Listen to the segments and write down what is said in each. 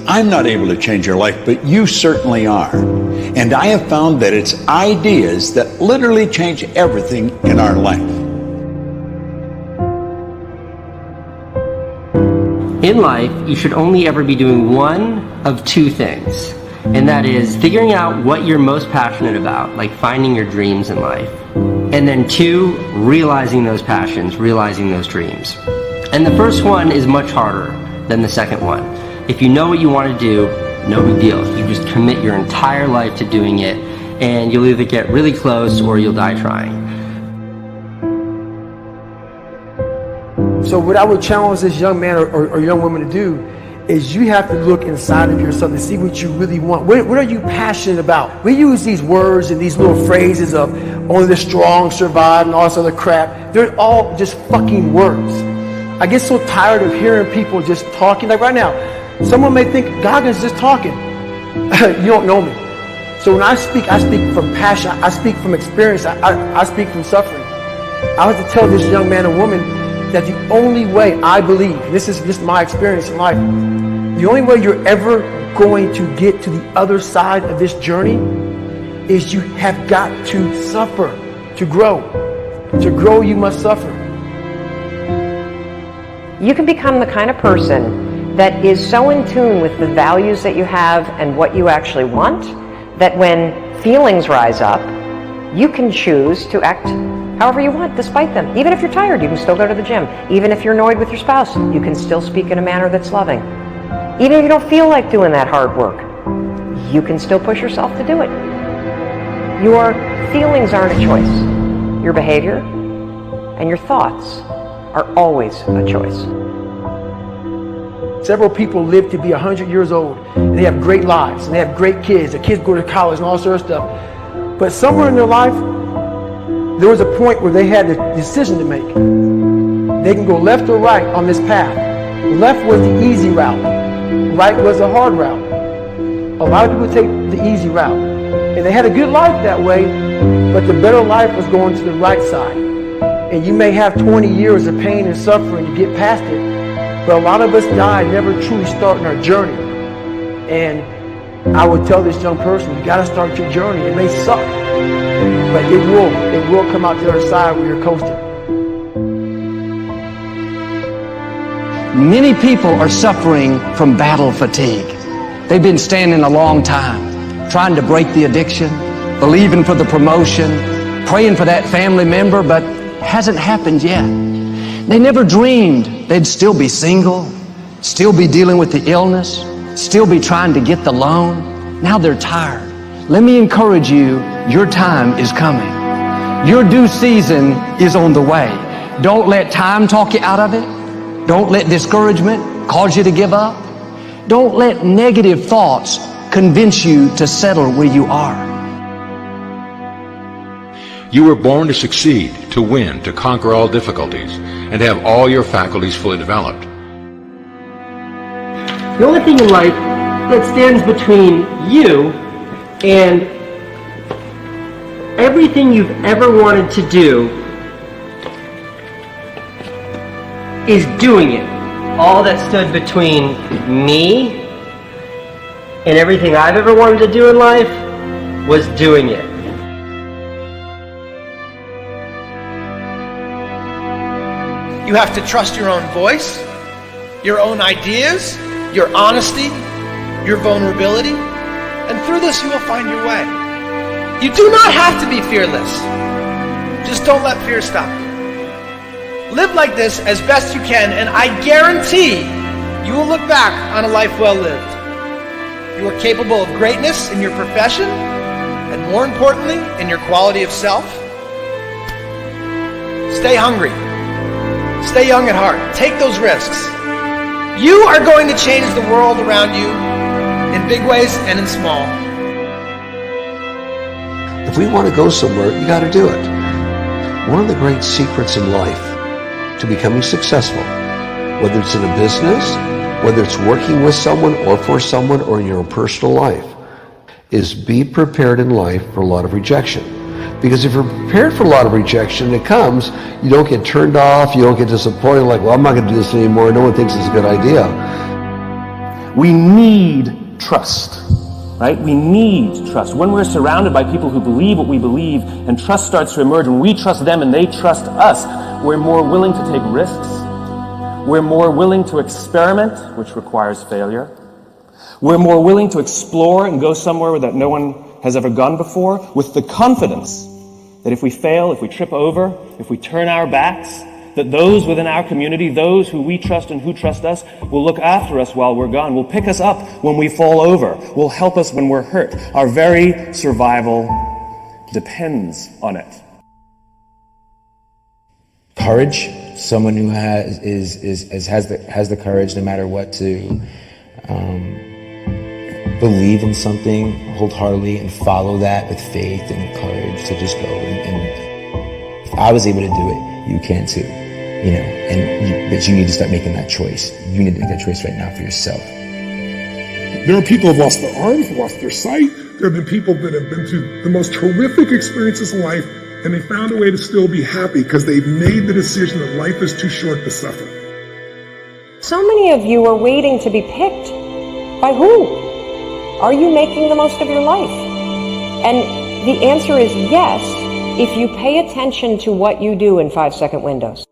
I'm not able to change your life, but you certainly are. And I have found that it's ideas that literally change everything in our life. In life, you should only ever be doing one of two things, and that is figuring out what you're most passionate about, like finding your dreams in life, and then two, realizing those passions, realizing those dreams. And the first one is much harder than the second one. If you know what you want to do, no big deal. You just commit your entire life to doing it, and you'll either get really close or you'll die trying. So what I would challenge this young man or young woman to do is you have to look inside of yourself and see what you really want. What are you passionate about? We use these words and these little phrases of only the strong survive and all this other crap. They're all just fucking words. I get so tired of hearing people just talking. Like right now, someone may think Goggins just talking. You don't know me. So when I speak from passion. I speak from experience. I speak from suffering. I have to tell this young man or woman that the only way I believe, and this is just my experience in life, the only way you're ever going to get to the other side of this journey is you have got to suffer to grow. To grow, you must suffer. You can become the kind of person that is so in tune with the values that you have and what you actually want, that when feelings rise up, you can choose to act however you want, despite them. Even if you're tired, you can still go to the gym. Even if you're annoyed with your spouse, you can still speak in a manner that's loving. Even if you don't feel like doing that hard work, you can still push yourself to do it. Your feelings aren't a choice. Your behavior and your thoughts are always a choice. Several people live to be 100 years old, and they have great lives, and they have great kids. Their kids go to college and all sorts of stuff. But somewhere in their life, there was a point where they had a decision to make. They can go left or right on this path. Left was the easy route. Right was the hard route. A lot of people take the easy route. And they had a good life that way, but the better life was going to the right side. And you may have 20 years of pain and suffering to get past it, but a lot of us die never truly starting our journey. And I would tell this young person, you gotta start your journey. It may suck, but it will come out to the other side where you're coasting. Many people are suffering from battle fatigue. They've been standing a long time, trying to break the addiction, believing for the promotion, praying for that family member, but hasn't happened yet. They never dreamed they'd still be single, still be dealing with the illness, still be trying to get the loan. Now they're tired. Let me encourage you, your time is coming. Your due season is on the way. Don't let time talk you out of it. Don't let discouragement cause you to give up. Don't let negative thoughts convince you to settle where you are. You were born to succeed, to win, to conquer all difficulties, and have all your faculties fully developed. The only thing in life that stands between you and everything you've ever wanted to do is doing it. All that stood between me and everything I've ever wanted to do in life was doing it. You have to trust your own voice, your own ideas, your honesty, your vulnerability, and through this you will find your way. You do not have to be fearless. Just don't let fear stop you. Live like this as best you can, and I guarantee you will look back on a life well lived. You are capable of greatness in your profession, and more importantly, in your quality of self. Stay hungry. Stay young at heart. Take those risks. You are going to change the world around you in big ways and in small. If we want to go somewhere, you got to do it. One of the great secrets in life to becoming successful, whether it's in a business, whether it's working with someone or for someone or in your own personal life, is be prepared in life for a lot of rejection. Because if you're prepared for a lot of rejection, it comes, you don't get turned off, you don't get disappointed, like, well, I'm not going to do this anymore, no one thinks it's a good idea. We need trust, right? We need trust. When we're surrounded by people who believe what we believe and trust starts to emerge, when we trust them and they trust us, we're more willing to take risks. We're more willing to experiment, which requires failure. We're more willing to explore and go somewhere that no one has ever gone before, with the confidence that if we fail, if we trip over, if we turn our backs, that those within our community, those who we trust and who trust us, will look after us while we're gone, will pick us up when we fall over, will help us when we're hurt. Our very survival depends on it. Courage, someone who has the courage no matter what to believe in something wholeheartedly and follow that with faith and courage to just go. And if I was able to do it, you can too. But you need to start making that choice. You need to make that choice right now for yourself. There are people who've lost their arms, lost their sight. There have been people that have been through the most horrific experiences in life, and they found a way to still be happy because they've made the decision that life is too short to suffer. So many of you are waiting to be picked. By who? Are you making the most of your life? And the answer is yes, if you pay attention to what you do in 5-second windows.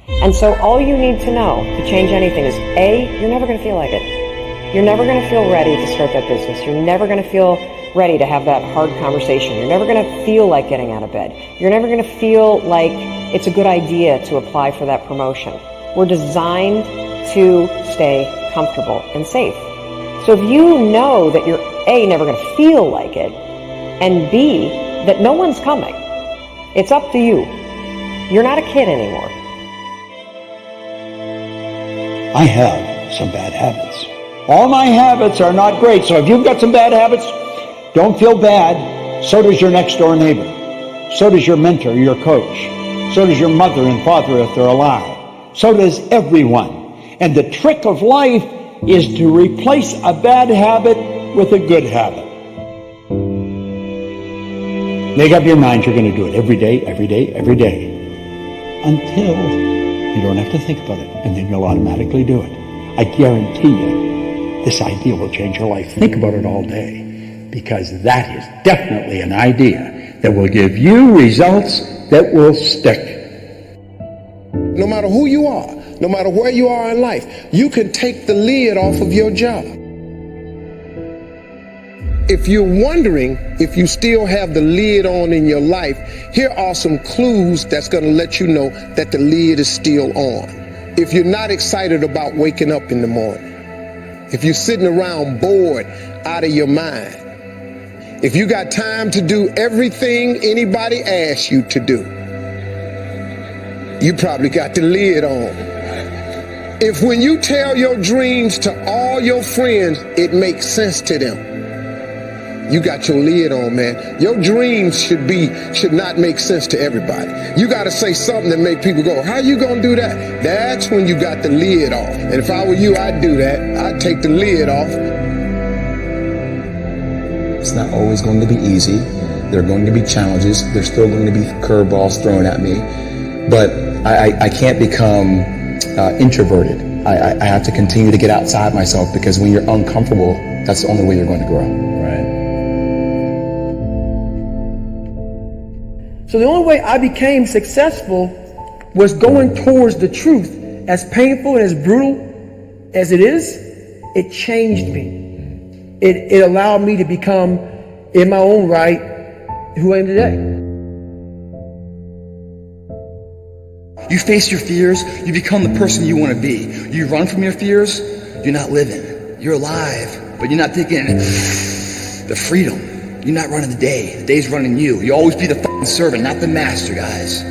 And so all you need to know to change anything is A, you're never going to feel like it. You're never going to feel ready to start that business. You're never going to feel ready to have that hard conversation. You're never going to feel like getting out of bed. You're never going to feel like it's a good idea to apply for that promotion. We're designed to stay comfortable and safe. So if you know that you're A, never going to feel like it, and B, that no one's coming, it's up to you. You're not a kid anymore. I have some bad habits. All my habits are not great, so if you've got some bad habits, don't feel bad. So does your next door neighbor. So does your mentor, your coach. So does your mother and father if they're alive. So does everyone. And the trick of life is to replace a bad habit with a good habit. Make up your mind you're going to do it every day, every day, every day, until you don't have to think about it, and then you'll automatically do it. I guarantee you, this idea will change your life. Think about it all day, because that is definitely an idea that will give you results that will stick. No matter who you are, no matter where you are in life, you can take the lid off of your job. If you're wondering if you still have the lid on in your life, here are some clues that's going to let you know that the lid is still on. If you're not excited about waking up in the morning, if you're sitting around bored out of your mind, if you got time to do everything anybody asks you to do, you probably got the lid on. If when you tell your dreams to all your friends, it makes sense to them, you got your lid on, man. Your dreams should not make sense to everybody. You got to say something that make people go, how you gonna do that? That's when you got the lid off. And if I were you, I'd do that. I'd take the lid off. It's not always going to be easy. There are going to be challenges. There's still going to be curveballs thrown at me. But I can't become introverted. I have to continue to get outside myself, because when you're uncomfortable, that's the only way you're going to grow, right? So the only way I became successful was going towards the truth. As painful and as brutal as it is, it changed me. It allowed me to become, in my own right, who I am today. You face your fears, you become the person you want to be. You run from your fears, you're not living. You're alive, but you're not taking the freedom. You're not running the day. The day's running you. You always be the fucking servant, not the master, guys.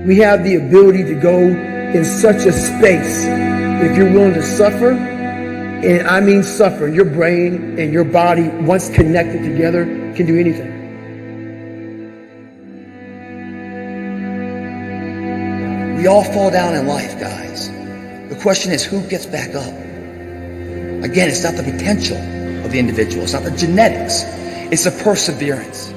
We have the ability to go in such a space if you're willing to suffer, and I mean suffer. Your brain and your body, once connected together, can do anything. We all fall down in life, guys. The question is, who gets back up? Again, it's not the potential of the individual. It's not the genetics. It's the perseverance.